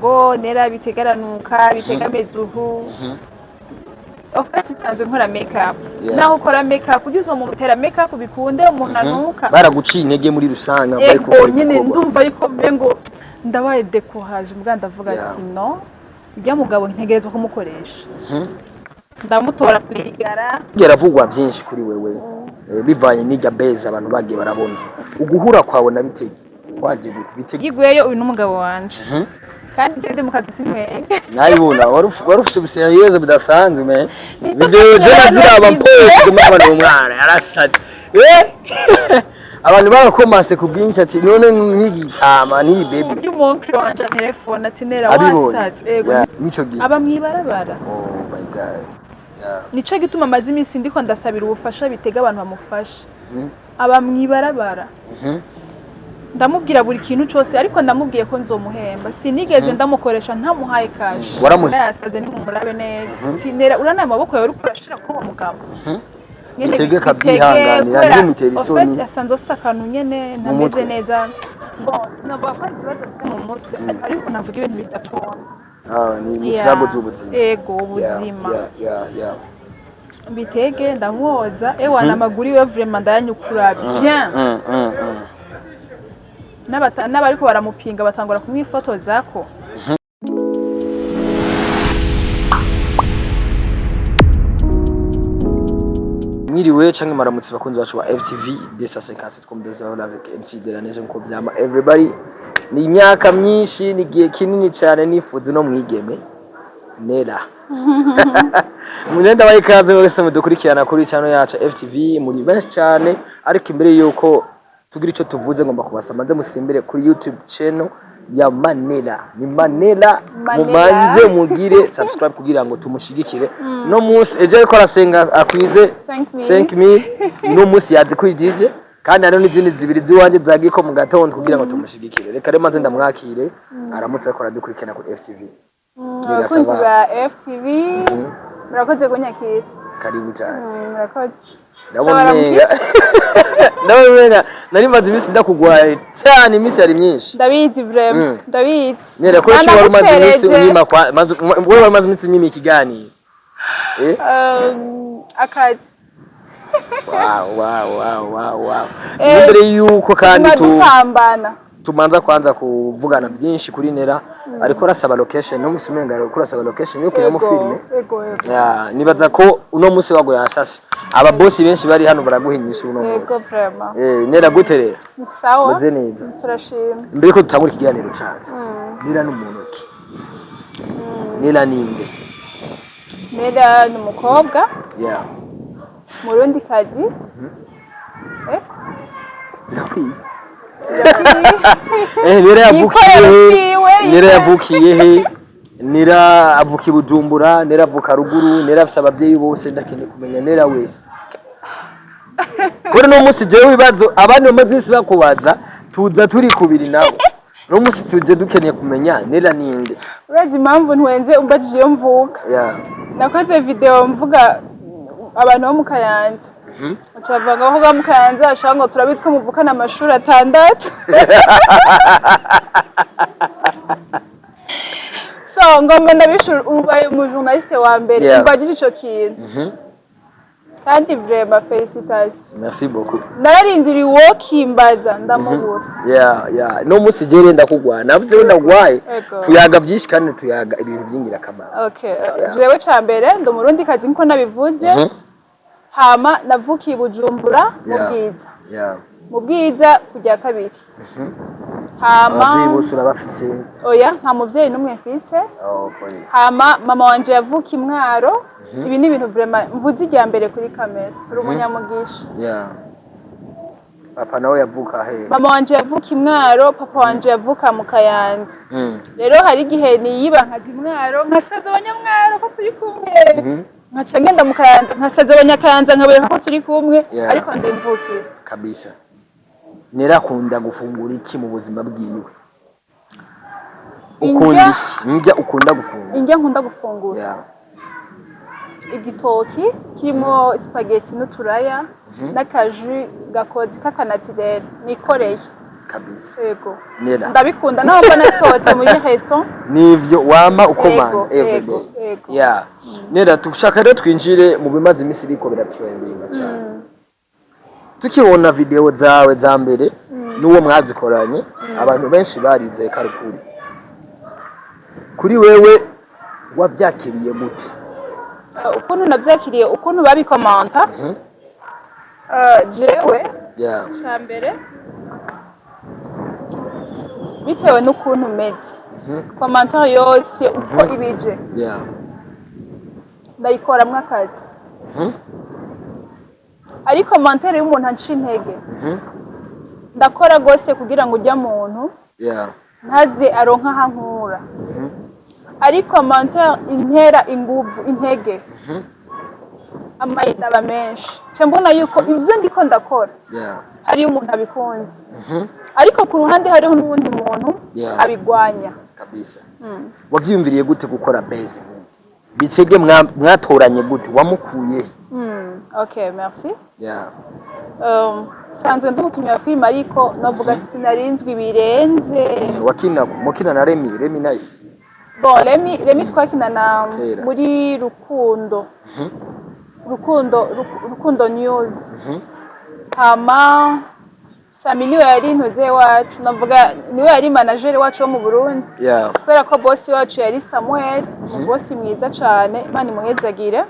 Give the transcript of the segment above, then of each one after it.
ngo nera bitegaranuka bitegameze uhu ofete sanzwe nkora make up naho ukora make up ujye uzomutera make up bikunde umuntu anuka baraguciye intege muri rusanga bari ko nyine ndumva yuko ngo ndabaye decourage mbwa ndavuga ati no ujya mugabo ntegerezwa kumukoresha ndamutora kwigara yaravugwa byinshi kuri wewe bivanye n'ijya beza abantu bagiye barabona uguhura kwawe na bitege waje bitege igweyo uyu n'umugabo wanje kandi cyende mukazi simwe nayibona warufise ubusiyeze bidasanzwe me video jana ziraba mpoze kumabana umwana yarasate abantu barakomase kubwinshi ati none nk'igitama ni baby y'umunkri wanje telefone ati nera wasatse ego nico gihe aba mwibarabara oh my god nico gituma amazi imisi ndiko ndasabira ubufasha bitega abantu bamufasha aba mwibarabara ndamubwira buri kintu cyose ariko ndamubwiye ko nzomuhemba sinigeze ndamukoresha ntamuhaye cash yasaze ni mumurabe neza finera urana amaboko yawe uri kurashira kuri uwo mugabo Nitege kabyihanganira n'imutera isoni ofete asanzwe sakanu nyene ntameze neza bon sinabwa ko ikibazo mu mutwe ariko navuga ibintu bidatonze ni misabo z'ubuzima yego ubuzima bitege ndamwoza wana amaguru we vraiment ndanyukura bien n'abariko baramupinga batangura kumwifotoza ko mwiriwe canke maramutse bakunzi bacu ba FTV D157 twumviriza avec MC Delaneje nko byama everybody ni imyaka myinshi ni gihe kinini cyane nifuze no mwigeme nera munenda bayikaze wese mudukurikirana kuri channel yacu FTV muri benshi cyane ariko imbere yuko tugira ico tuvuze ngomba kubasaba nze musimbire kuri YouTube channel ya Manela ni Manela mumanze mugire subscribe kugira ngo tumushigikire no munsi eje ariko arasenga akwize 5000 no munsi yazi kwijije kandi hano n'izindi zibiri ziwanje zagiko mu gatondo kugira ngo tumushigikire reka rero manze ndamwakire aramutse akora dukurikirana kuri FTV abakunzi ba FTV murakoze kunyakira karibu cyane murakoze ndabona nari maze imisi ndakugwaye cyane imisi yari myinshi ndabizi vraiment ndabizi nera ko wari maze imisi unyima wewe wari maze imisi unyima ikiganiro akazi wow imbere yuko kandi tumanza kwanza kuvugana byinshi kuri nera ariko rasaba location no musi menga ariko rasaba location yo kuyamo filme nibaza ko uno musi wago yashashe aba boss benshi bari hano baraguhinyisha uno musi nera guterera sawa muze neza turashima mbere ko tutangura ikiganiro cyane nera n'umuntu ki nera ninde nera n'umukobwa murundi kazi nera yavukiye he nera avuka Bujumbura nera avuka ruguru nera afite ababyeyi bose ndakene kumenya nera wese kuri no musi je wibazo abandi bamaze bakubaza tuza turi kubiri nabo no musi tuje dukeneye kumenya nera ninde urazi impamvu ntwenze umbajije yo mvuka nakoze video mvuga abantu bo mu Kayanza ucavuga aho mu Kayanza ashaka ngo turabitswe muvukana amashuri atandatu so ngomba ndabishura ubaye mu journaliste wa mbere mbagije ico kintu kandi vraiment félicitations merci beaucoup nararindiriye uwo kimbaza ndamubura no musi je renda kugwana navuze wenda gwaye tuyaga byinshi kandi tuyaga ibintu byingira kamara jewe ca mbere ndo murundi kazi nko nabivuze hama navukiye Bujumbura mu bwiza kujya kabiri hama bose urabafise oya nta muvyeyi numwe mfise hama mama wanje yavuka Imwaro ibi ni ibintu vraiment mvuze ijya mbere kuri kamera uri umunyamugisha papa nawe yavuka he mama wanje yavuka Imwaro papa wanje yavuka mu Kayanza rero hari igihe niyiba nkaje Imwaro nkasaza abanyamwaro ko turi kumwe nkaca ngenda mu Kayanza nkasaza abanyakayanza nkabera ko turi kumwe ariko ndimvukira kabisa nera kunda gufungura iki mu buzima bwiwe ukunda indya ukunda gufungura indya nkunda gufungura igitoki kirimo spaghetti n'uturaya n'akaji gakoze kakanatirere nikoreye kabisa yego Nera ndabikunda naho mba nasohotse muri restaurant nivyo wama ukomanga Yego, everyday yego, yego. yeah Nera tushaka rero twinjire mu bimaze imisi biko biratrendinga cyane tukibona video zawe za mbere n'uwo mwazikoranye abantu benshi barizeye karukuri kuri wewe wavyakiriye gute ukuntu navyakiriye ukuntu babikomanta jewe yeah mbere bitewe n'ukuntu meze commentaire yose uko ibije yeah ndayikoramwo akazi ariko commentaire y'umuntu anca intege ndakora gose kugira ngo ujya muntu yeah ntaze aronka hankura ariko commentaire intera inguvu intege amayinaba menshi cyo mbona yuko ivyo ndiko ndakora yeah ari umuntu abikunze ariko ku ruhande hariho n'ubundi muntu Yeah. abigwanya kabisa wavyiyumviriye gute gukora base bitege mwatoranye gute wamukuye okay merci yeah sanzwe ndi umukinnyi wa filime ariko novuga sinarinzwe birenze mukina na Remy nice bon Remy twakinana Kera. muri rukundo news hama Sami niwe yari intuze wacu navuga niwe yari manager wacu wo mu Burundi yeah kubera ko boss wacu yari Samuel boss mwiza cyane Imana imuhezagire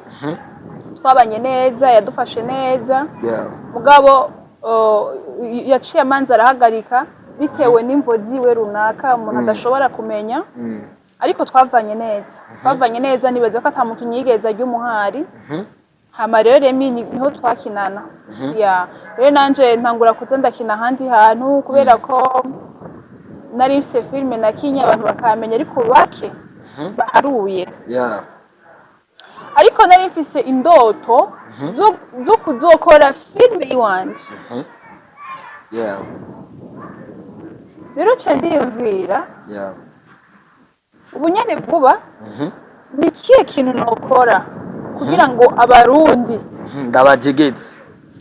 twabanye neza yadufashe neza yeah mugabo yaciye amanza arahagarika bitewe n'imvo ziwe runaka umuntu adashobora kumenya ariko twavanye neza nibaza ko ata muntu yigeze ajya umuhari hama rero Remy niho twakinana ya rero nanje ntangura kuza ndakina ahandi hantu kubera ko nari mfise filime nakinye abantu bakamenya ariko bake baharuye yeah ariko nari mfise indoto zo kuzokora filime yiwanje yeah rero ca ndiyumvira yeah ubu nyene vuba ni ikihe kintu nokora kugira ngo abarundi ndabajegetse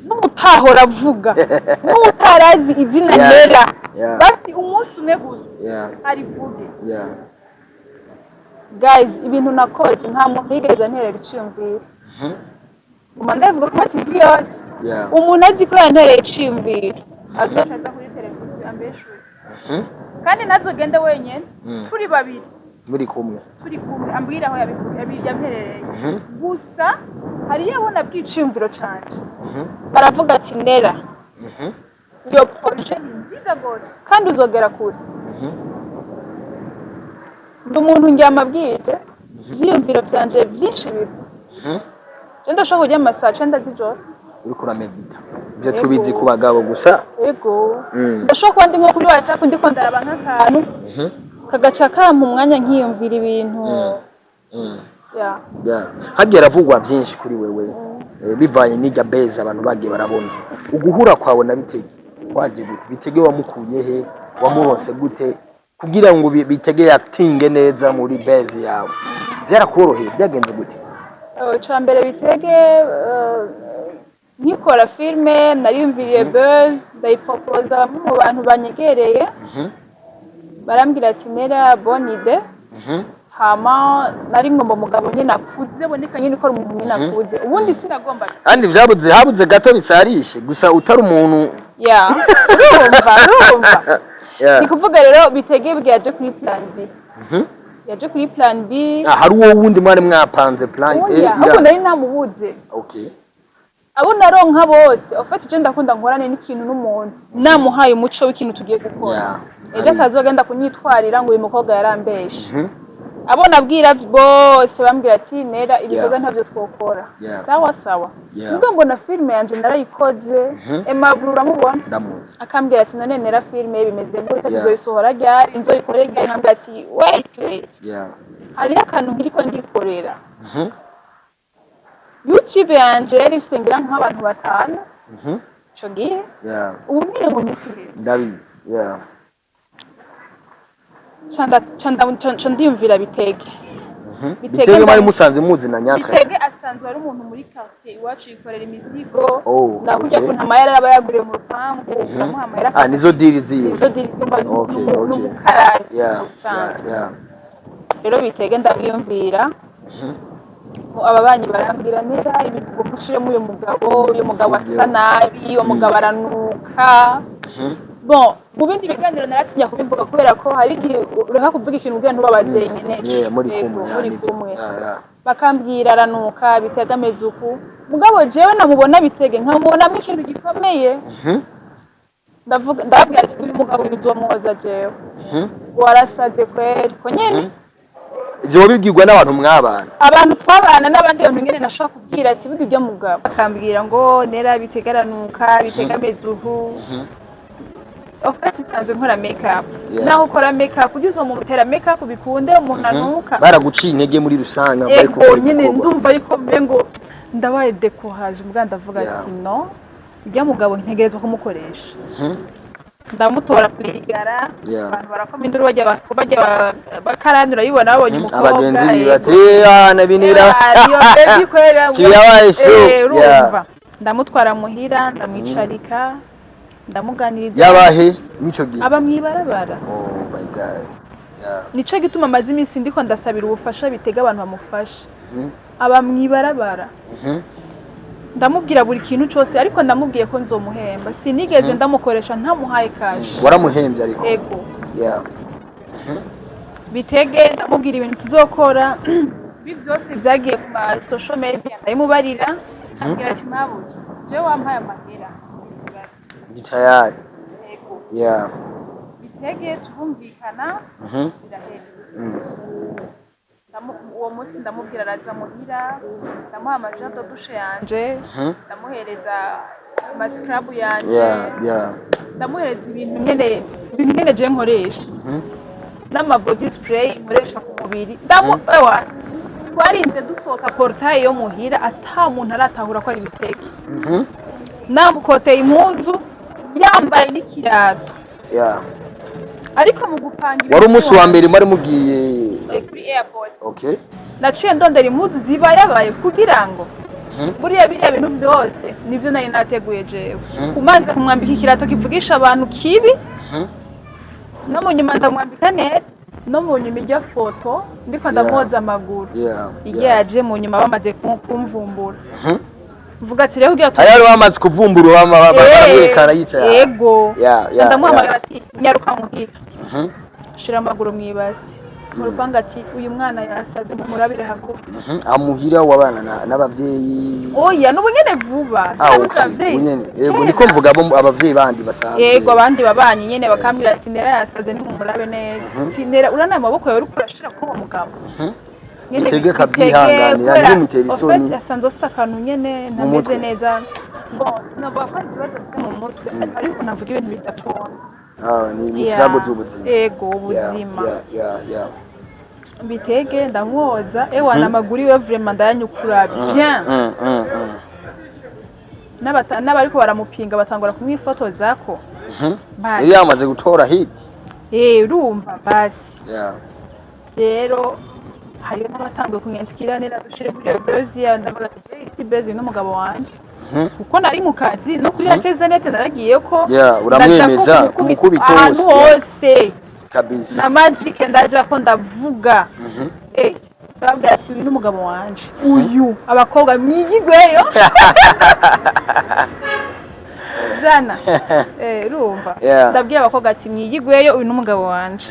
n'utahora avuga n'utarazi izina Nera Yeah. basi umunsi umwe gusa yeah arivuge yeah guys ibintu nakoze nta muntu yigeze anterera iciyumviro nguma ndavuga ko TV yose yeah umuntu azi ko yantereye iciyumviro azocaza kuri televiziyo ambeshuye kandi nazogende wenyene turi babiri muri kumwe turi kumwe ambwira aho yamperereye gusa hari yabona bw'iciyumviro canje baravuga ati Nera iyo projet ni nziza gose kandi uzogera kure ndi umuntu ndyama bwije vyiyumviro vyanje vyinshi bibi ndashobora kujya amasaha 9 z'ijoro uri kuramedita ibyo tubizi ku bagabo gusa yego ndashobora kuba ndi nko kuri WhatsApp ndiko ndaraba nk'akantu kagaca kampa umwanya nkiyumvira ibintu yeah hagera avugwa byinshi kuri wewe bivanye n'ijya beza abantu bagiye barabona uguhura kwawe na Bitege waje gute Bitege wamukuye he wamurose gute kugira ngo Bitege yatinge neza muri base yawe byarakoroheye byagenze gute Cambere Bitege nkikora filme nariyumviriye buzz ndayiproposa bamwe mu bantu banyegereye barambwira ati Nera bonne idée hama nari ngomba umugabo nyine akuze boneka nyine ko umuntu nyine akuze ubundi sinagomba kandi habuze gato bisarishe gusa utari umuntu urumva ni kuvuga rero Bitege bwaje kuri plan B yaje kuri plan B hari uwo wundi mwari mwapanze plan A ahubwo nari namubuze okay abo naronka bose ofete je ndakunda nkorane n'ikintu n'umuntu namuhaye umuco w'ikintu tugiye gukora ejo atazogenda kunyitwarira ngo uyu mukobwa yarambeshe abo nabwira bose bambwira ati Nera ibikorwa ntavyo twokora sawa sawa ndo mbona filme yanje narayikoze Aimable uramubona akambwira ati none Nera filme bimeze gute tuzoyisohora ryari nzoyikorera ryari nkambwira ati wait hari akantu nkiriko ndikorera YouTube yanje yari ifite nk'abantu batanu ico gihe ubu nyine mu misirezi ndabizi chanda ndiyumvira Bitege Bitege bari musanze muzi na Nyantra. Bitege asanzwe ari umuntu muri quartier iwacu yikorera imizigo. Oh, Nakujya ko nta mayara aba yaguriye mu rupangu, ndamuha amayara. Nizo diri ziyo. Nizo diri kumva. Okay. Yeah. Rero Bitege ndabiyumvira. Ababanyi barambwira nera ibintu gushiremo uyu mugabo asa nabi, uwo mugabo aranuka. Bon, mu bindi biganiro naratinya kubivuga kubera ko hari igihe ureka kuvuga ikintu ubwe ntubabaze nyene. Muri kumwe. Bakambwira aranuka Bitege ameze uku. Mugabo jewe namubona Bitege nkamubonamo ikintu gikomeye. Ndabwira ati uyu mugabo uzomwoza jewe. Warasaze kweri ko nyene. Ivyo bibwirwa n'abantu mwabana. Abantu twabana n'abandi bantu nyene nashaka kubwira ati biga ibyo mugabo. Bakambwira ngo nera Bitege aranuka, Bitege ameze uku. Ofeti sanzwe nkora makeup. Naho ukora makeup ujye uzomutera makeup bikunde umuntu anuka. Baraguciye intege muri rusanga bari ko nyine ndumva yuko ngo ndabaye decourage mbwa ndavuga ati no. Ujya mugabo ntegerezwa kumukoresha. Ndamutora kwigara abantu barakoma induru bajya bakarandura yibona babonye umukobwa. Abagenzi bati na bintu bira. Iyo baby kwera. Kiyabaye so. Ndamutwara muhira ndamwicarika. Ndamuganiriza yabahe nico gihe aba mwibarabara. Oh my god. Nico gituma amazi imisi ndiko ndasabira ubufasha Bitege abantu bamufasha. Aba mwibarabara. Ndamubwira buri kintu cyose ariko ndamubwiye ko nzomuhemba. Sinigeze ndamukoresha ntamuhaye cash. Waramuhembye ariko. Ego. Bitege ndamubwira ibintu tuzokora. Ibi byose byagiye ku social media ndayimubarira. Ambwira ati mabo je wampaye amahera. Tayari. Bitege tubumvikana. Uwo munsi ndamubwira araza muhira, ndamuha amajado dushe yanje, ndamuhereza mascrub yanje, ndamuhereza ibintu nyene je nkoresha, n'ama body spray nkoresha ku mubiri. Twarinze dusohoka portail yo muhira ata muntu aratahura ko ari Bitege. Namukoteye impunzu yambaye n'ikirato. Ariko mu gupangira wari umunsi wa mbere muri mugiye kuri airport. Okay. Naciye ndondera impunzu zibayabaye kugira ngo buriya biriya bintu vyose nivyo nari nateguye jewe. Kumanza kumwambika ikirato kivugisha abantu kibi. No mu nyuma ndamwambika neza. No mu nyuma irya foto ndiko ndamoza amaguru. Yaje mu nyuma bamaze kumvumbura. Vuga ati rero ugiye ayari wamaze kuvumbura bamwerekana yicaye. Yego. Ndamuhamagara ati nyaruka muhira. Shira amaguru mwibasi. Mu rupanga ati uyu mwana yasaze murabire hagufi. Amuhira wabana n'abavyeyi. Oya n'ubunyene vuba. Abavyeyi. Yego niko mvuga abavyeyi bandi basanzwe. Yego abandi babanyi nyene bakambira ati nera yasaze ni mumurabe neza. Finera urana amaboko yawe uri kurashira ko uwo mugabo. Bitege kabyihanganira ndi mutera isoni. Ofeti asanzwe sakanu nyene ntameze neza. Bon, sinabwa ko ibibazo mu mutwe ariko navuga ibintu bidatonze. Ni misago z'ubuzima. Ego ubuzima. Bitege ndamwoza ewana amaguru iwe vraiment ndayanyukura bien. N'abariko baramupinga batangura kumwifotoza ko. Yari yamaze gutora hit. Urumva basi. Rero hari n'abatangiye kunyandikira nera dushire kuri Brazil ndavuga ati si Brazil n'umugabo wanje. Kuko nari mu kazi no kuri yakeze nete naragiye ko uramwemeza umukubito hose kabisa na magic ndaje ko ndavuga babwira ati uyu n'umugabo wanje uyu abakobwa mwigigweyo zana urumva ndabwiye abakobwa ati mwigigweyo uyu n'umugabo wanje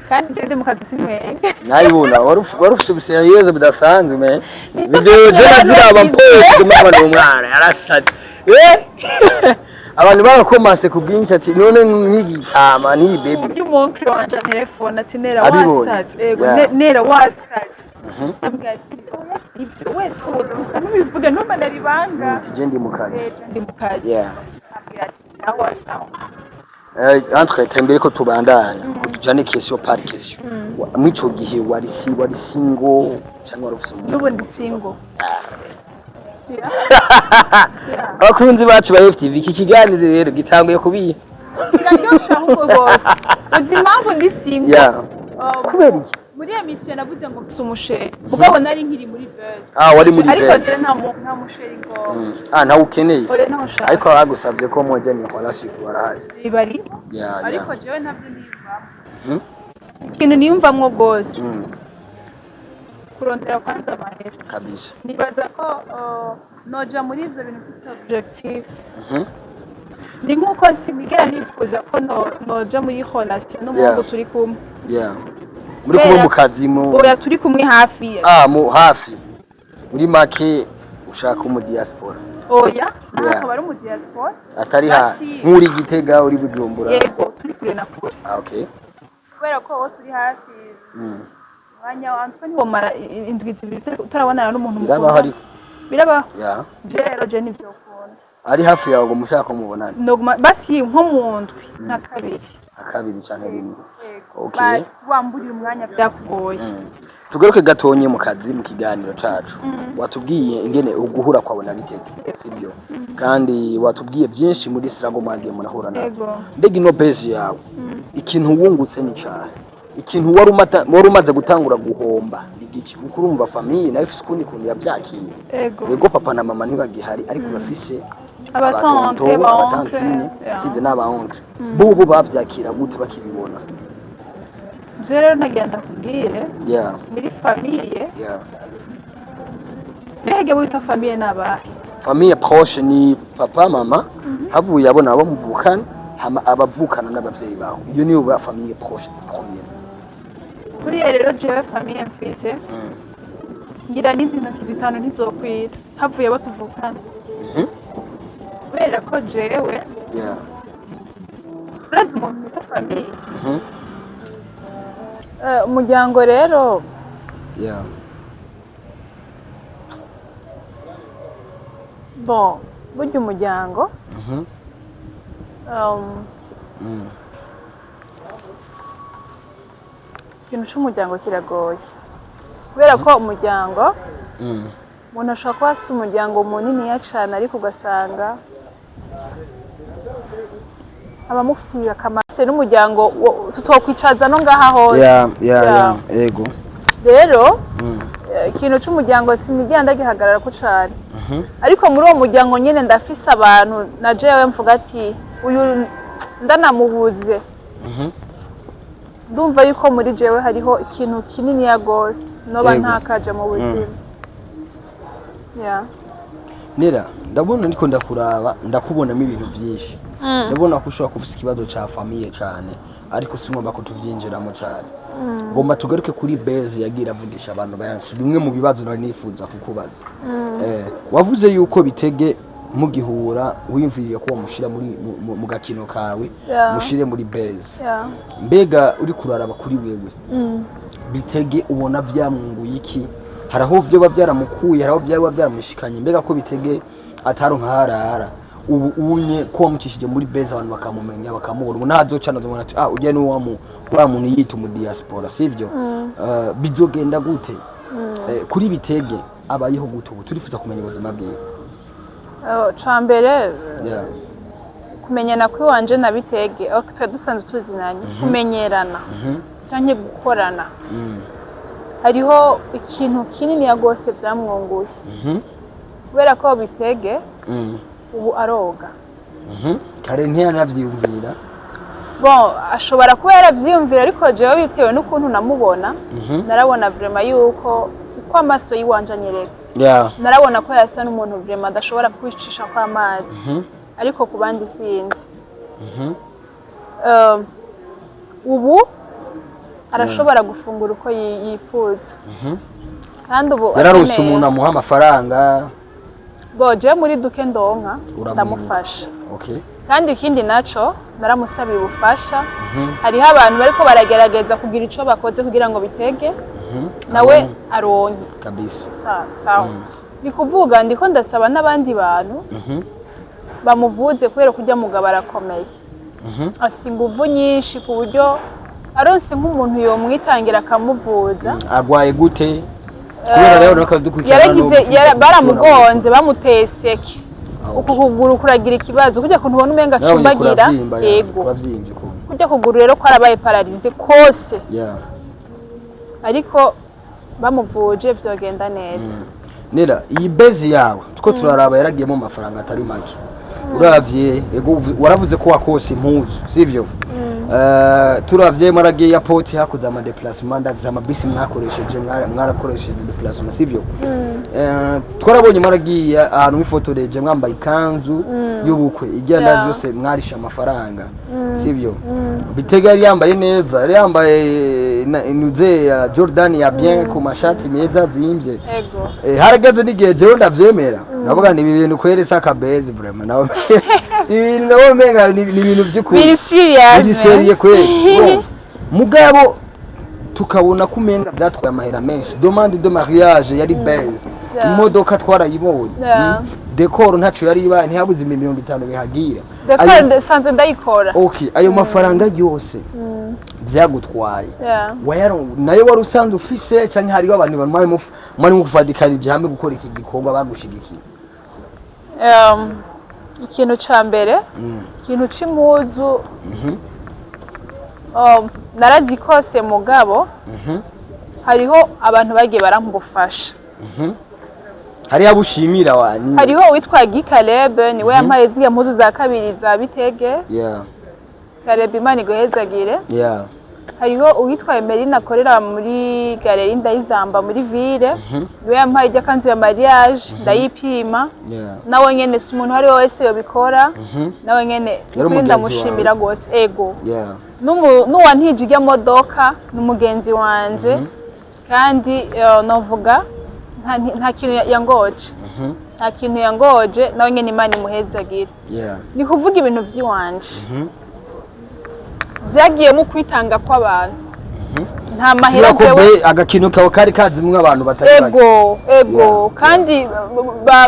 kandi je ndi mu kazi simwenge nayibona warufise ubusiyeze budasanzwe me video je naziraba mpose kumwana umwana yarasate abantu barakomase kubwinshi ati none nk'igitama ni baby uyu monkey wanje telefone ati nera wasatse nera wasatse abwati sivyo wetu usa n'ubivuga no manaribanga je ndi mu kazi abwati sawa sawa entre tembere ko tubandanya kutujane question par question mwico gihe wari single cyangwa warufise n'ubu ndi single abakunzi bacu ba FTV iki kiganiro rero gitanguye kubiye kiraryosha ahubwo gose uzi impamvu ndi single kubera iki muri iyo misiyo navuze ngo mfise umusheri mugabo nari nkiri muri base wari muri ariko base je nta musheri ngo ntawe ukeneye ore nta ushaka ariko bagusabye ko mujya ni scholarship barahaje bari Yeah, ariko yeah. jewe ntabyo niyumvamo Hmm? ikintu niyumvamwo gose Mm, kurondera kwanza amahera kabisa. nibaza ko noja muri ivyo bintu mfise objectif Mhm. ni nk'uko sinigera nifuza ko noja muri relation n'umuhungu Yeah. turi kumwe Yeah. Muri kuba mu kazi mu oya turi kumwe hafi mu hafi. Muri make ushaka mu diaspora. oya Yeah. akaba ari mu diaspora Atari ha Basi- nk'uri Gitega uri Bujumbura. yego turi kure na kure Okay. kubera ko aho turi hafi Mm. umwanya wantwe ntiwomara indwi zibiri utarabonana n'umuntu Birabaho ariko. birabaho Yeah. rero je nivyo ukunda Ari hafi yawe ngo mushaka mubonana. noguma basi nko mu ndwi nka kabiri Akabiri canke rimwe. yego Okay. basi wamburiye umwanya byakugoye Tugaruke gatonye mu kazi mu kiganiro cacu. Watubwiye ingene uguhura kwabona bitege. Sibyo. Kandi watubwiye byinshi muri Sirago mwagiye murahura na. yego Mbega ino base yawe. Ikintu wungutse ni cyane. Ikintu wari umaze gutangura guhomba igiki kuko urumva famille nayo ifise ukundi kuntu yavyakiye. yego Yego papa na mama ntibagihari ariko bafise abatante abatantine sivyo n'abaoncle. Bo bavyakira gute bakibibona. je rero ntagenda kubwire Yeah. muri famille Yeah. mbega wita famille n'abahe Famille proche ni papa mama havuye abona abo muvukana hama abavukana n'abavyeyi bawe. Iyo niyo ba famille proche premier. kuriya rero jewe famille mfise ngira n'inzi ntoki zitanu ntizokwira havuye abo tuvukana kubera ko jewe Yeah. urazi umuntu wita famille Mhm. umuryango rero Yeah. bon burya umuryango Mhm. Mm. ikintu c'umuryango kiragoye kubera ko umuryango Mm. umuntu ashobora kuba afise umuryango muniniya cane ariko ugasanga abamufitiye akamaro n'umuryango tutokwicaza no ngaha hose Yeah. Ego. rero Mm. ikintu c'umuryango sinigenda gihagararako cane ariko muri uwo muryango nyene ndafise abantu na jewe mvuga ati uyu ndanamubuze ndumva yuko muri jewe hariho ikintu kininiya gose noba Yego. ntakaje mu buzima Yeah. Nera ndabona ndiko ndakuraba ndakubonamo ibintu byinshi. Ndabona ko ushobora kufisa ikibazo ca famille cyane ariko singomba ko tuvyinjiramo cyane. Ngomba tugaruke kuri base yagira avugisha abantu benshi bimwe mu bibazo nari nifuza kukubaza. Wavuze yuko bitege mugihura wiyumviriye ko wamushira muri mu gakino kawe Yeah. mushire muri base. Yeah. Mbega uri kuraraba kuri wewe bitege ubona vyamwunguye iki haraho vyo bavyaramukuye haraho vyaba vyaramushikanye mbega ko bitege ataronka harara ubu unye ko wamucishije muri base abantu bakamumenya bakamubona ntazocana zo ati ujya ni wa muntu yita mu diaspora sivyo bizogenda gute kuri bitege abayeho gute ubu turifuza kumenya ubuzima bwiwe cambere yeah kumenyana kuri wanje na bitege twe dusanzwe tuzinanye kumenyerana cyangwa gukorana hariho ikintu kinini ya gose vyamwunguye kubera ko bitege ubu aroga kare ntiyanavyiyumvira bon ashobora kuba yaravyiyumvira ariko jewe bitewe n'ukuntu namubona narabona vraiment yuko uko amaso yiwanje anyereka yeah narabona ko yasa n'umuntu vraiment adashobora kwicisha kwa amazi ariko ku bandi sinzi ubu arashobora gufungura uko yifuza kandi ubu yararose umuntu amuha amafaranga boje muri duke ndonka ndamufasha okay kandi ikindi naco naramusabira ubufasha hariho abantu bariko baragerageza kugira ico bakoze kugira ngo bitege nawe aronke kabisa sawa ni kuvuga ndiko ndasaba n'abandi bantu bamuvuze kubera kujya mugabo arakomeye asi inguvu nyinshi ku buryo aronse nk'umuntu yomwitangira akamuvuza agwaye gute kubera rero yaragize baramugonze bamuteseke uku kuguru kuragira ikibazo kujya kuntu ubona umenga acumbagira yego kujya kuguru rero ko arabaye paralize kose ariko bamuvuje vyogenda neza. Nera iyi base yawe tuko turaraba yaragiyemo amafaranga atari make uravye ego waravuze ko wakose impuzu sivyo turavye maragiye ya poti hakuza ama déplacement ndaza amabisi mwakoresheje mwarakoresheje déplacement sivyo twarabonye maragiye ahantu mifotoreje mwambaye ikanzu y'ubukwe igenda zose mwarisha amafaranga sivyo Bitega yari yambaye neza yari yambaye nuze ya Jordan ya bien ku mashati meza zimbye Ego haragaze n'igihe jewe ndavyemera navuga ni ibintu kweresa kabezi vraiment nawe ibintu nawe menga ni ibintu by'ukuri biri serious biri serious kweli mugabo tukabona kumenga byatwaye amahera menshi demande de mariage yari base imodoka twarayibonye decor ntacu yari ibaye ntihabuze 50 bihagira decor sanze ndayikora okay ayo mafaranga yose byagutwaye nayo wari usanzwe ufise cyane hariho abantu bamwe mufadikanije hamwe gukora iki gikorwa bagushigikiye ikintu ca mbere ikintu c'impuzu narazikose mugabo hariho abantu bagiye barampufasha hariho abushimira wani hariho witwa Gikaleb niwe yampaye ziya mpuzu za kabiri za Bitege Kaleb Imana igohezagire hariho uwitwa Emeline akorera muri Galerie Ndayizamba muri ville niwe yampaye ijya kanzu ya mariage ndayipima nawe nyene si umuntu hari wese yobikora nawe nyene ndamushimira gose ego nuwantije ijya modoka n'umugenzi wanje kandi novuga nta kintu yangoje nta kintu yangoje nawe nyene Imana imuhezagire ni kuvuga ibintu vyiwanje vyagiye mu kwitanga kw'abantu nta mahera jewe agakino kawe kari kazimwe abantu batari ego kandi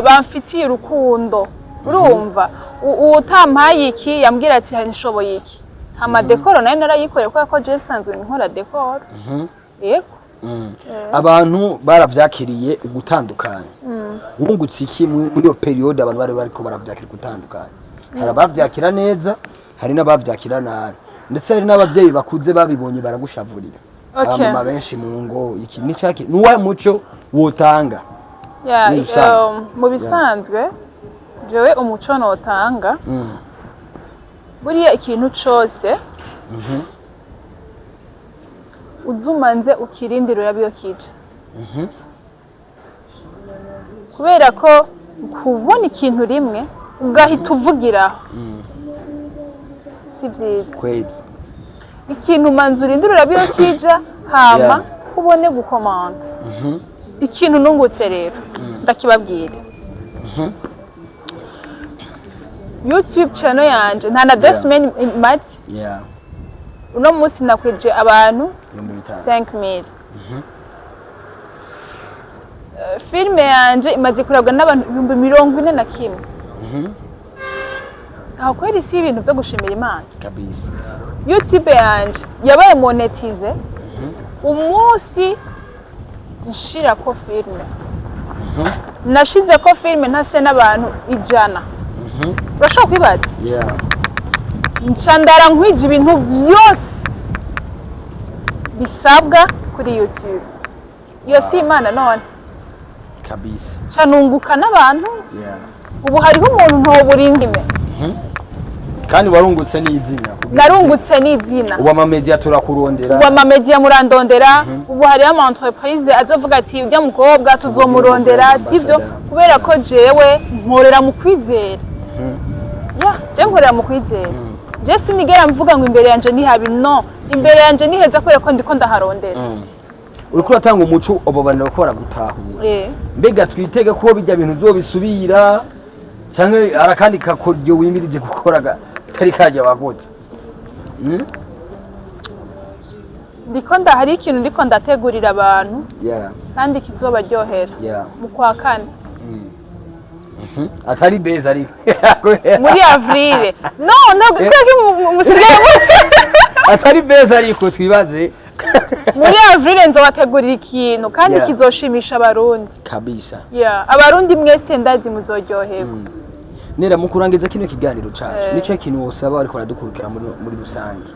bamfitiye urukundo urumva utampaye iki yambwira ati nshoboye iki ama decor nayo narayikoreye ko je sanzwe nkora decor yego abantu baravyakiriye ugutandukanye wungutse iki muri iyo periode abantu bari ko baravyakira gutandukanye hari abavyakira neza hari n'abavyakira nabi ndetse hari n'abavyeyi bakuze babibonye baragushavurira abamama benshi mu ngo iki ni cyake nuwa muco wotanga mu bisanzwe jewe umuco notanga buriya ikintu cose uzumanze ukirindira urabiyo kije kubera ko kubona ikintu rimwe ugahita uvugiraho si byiza kweli ikintu manzi urindira urabiyo kija hama ubone gukomanda ikintu nungutse rero ndakibabwira YouTube channel yanje nta na document mati uno munsi nakwije abantu 5000 filme yanje imaze kurabwa n'abantu 41,000 aho kweli si ibintu byo gushimira Imana kabisa YouTube yanje yabaye monetize umunsi nshira ko filme nashize ko filme ntase n'abantu 100 urashobora kwibaza ncandara nkwije ibintu byose bisabwa kuri YouTube iyo si Imana none kabisa canunguka n'abantu ubu hariho umuntu ntoburindime kandi warungutse n'izina narungutse n'izina ubu ama media turakurondera ubu ama media murandondera ubu hari ama entreprise azovuga ati ujya mukobwa tuzomurondera sivyo kubera ko jewe nkorera mu kwizera je nkorera mu kwizera je sinigera mvuga ngo imbere yanje ni habi no imbere yanje ni heza kubera ko ndiko ndaharondera uriko uratanga umuco abo bantu bakora gutahura mbega twitege ko bijya bintu uzobisubira cyangwa arakandi kakoryo wimirije gukoraga tari kajya wagutse ndiko hari ikintu ndiko ndategurira abantu kandi kizobaryohera mu kwa kane atari beza ari muri avril no kweki musigaye atari beza ariko twibaze muri avril nzobategurira ikintu kandi kizoshimisha abarundi kabisa abarundi mwese ndazi muzoryoherwa nera mukurangiza kino kiganiro cacu nico kintu wosaba ariko baradukurukira muri rusange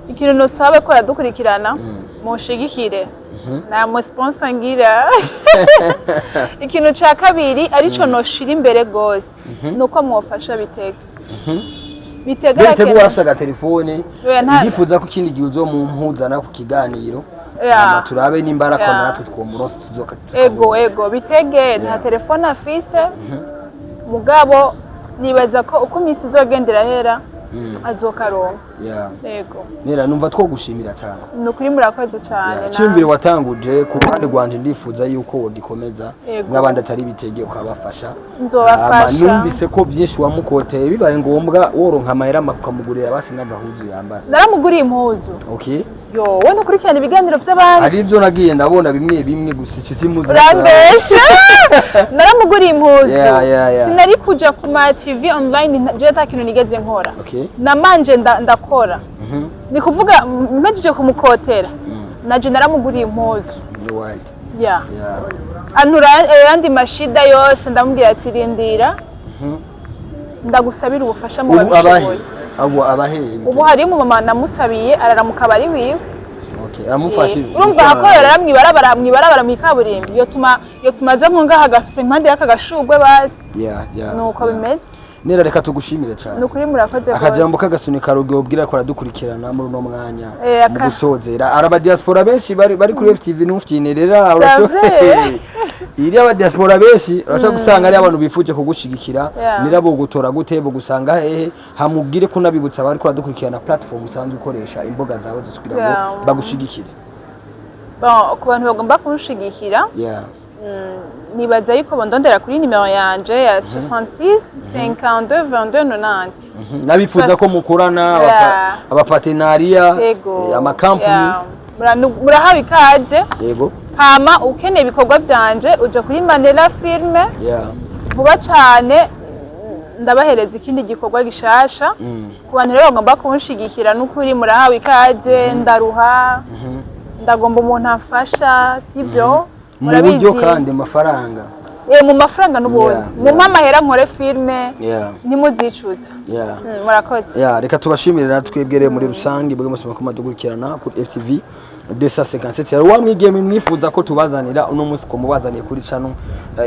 ikintu nosabe ko yadukurikirana mushigikire na mu sponsor ngira ikintu ca kabiri arico noshira imbere gose nuko mwofasha bitega Bete bwafite agatelefone ndifuza ko ikindi gihe uzo mu mpuzana ku kiganiro turabe n'imbara ko natwe twomuronse tuzoka ego bitege nta telefone afise mugabo nibaza ko uko iminsi izogendera hera azokaronka ego nera numva twogushimira cyane nukuri murakoze cyane cyumvire watanguje ku ruhande rwanje ndifuza yuko wodikomeza n'abandi atari bitege ukabafasha nzobafasha numvise ko byinshi wamukoteye bibaye ngombwa woronka amahera makamugurira basi n'agahuzu yambara naramuguriye impuzu okay yo we ntukurikirana ibiganiro by'abandi hari ibyo nagiye ndabona bimwe gusa icyo kimuzi urambesha naramuguriye impuzu sinari kuja ku ma TV online je ta kintu nigeze nkora namanje ndakora ni kuvuga mpejeje kumukotera naje naramuguriye impuzu antura yandi mashida yose ndamubwira ati rindira ndagusabira ubufasha mu babishoboye ubu hari mu mama namusabiye araramuka bari wiwe urumva akorera mw'ibarabara mw'ikaburimbi yo tumaze nkungaha gasose impande y'aka gashugwe basi nuko bimeze nera reka tugushimire cyane nukuri murakoze akajambo k'agasunika rugo ubwira ko aradukurikirana muri no mwanya mu gusozera araba diaspora benshi bari kuri FTV n'ufitinerera iri aba diaspora benshi urashaka gusanga ari abantu bifuje kugushigikira nirabo gutora gutebo gusanga hehe hamubwire ko nabibutsa bari ko aradukurikirana platform usanzwe ukoresha imboga zawe zisukira ngo bagushigikire ku bantu bagomba kunshigikira nibaza yuko bondondera kuri nimero yanje ya 66 52 22 90 nabifuza ko mukorana abapartenariat amakampani murahawe ikaze yego hama ukeneye ibikorwa byanje uje kuri Manela Filme vuba cyane ndabahereza ikindi gikorwa gishasha ku bantu rero bagomba kunshigikira n'ukuri murahawe ikaze ndaruha ndagomba umuntu afasha sibyo mu buryo kandi amafaranga mu mafaranga n'ubundi mu mamahera nkore filme ntimuzicuza murakoze reka tubashimire natwebwere muri rusange bwo musoma ko madugurikirana kuri FTV 257 yari wamwigiye mwifuza ko tubazanira uno munsi ko mubazaniye kuri channel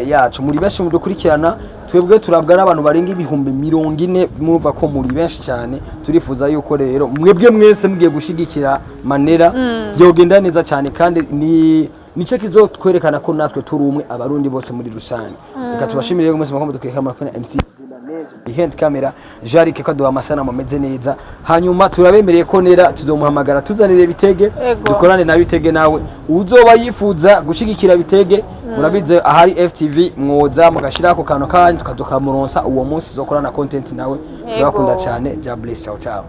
yacu muri benshi mudukurikirana twebwe turabwa n'abantu barenga ibihumbi 40 mwumva ko muri benshi cyane turifuza yuko rero mwebwe mwese mugiye gushigikira Manela byogenda neza cyane kandi nico kizotwerekana ko natwe turi umwe abarundi bose muri rusange reka tubashimire rero mwese mukomeze kwekama kuri MC ihend camera Jarike kaduha amasana mumeze neza hanyuma turabemereye ko nera tuzomuhamagara tuzanire bitege dukorane na bitege nawe uzoba yifuza gushigikira bitege murabize ahari FTV mwoza mugashirako kantu kandi tukazokamuronsa uwo munsi uzokorana content nawe turakunda cyane ja bless ciao ciao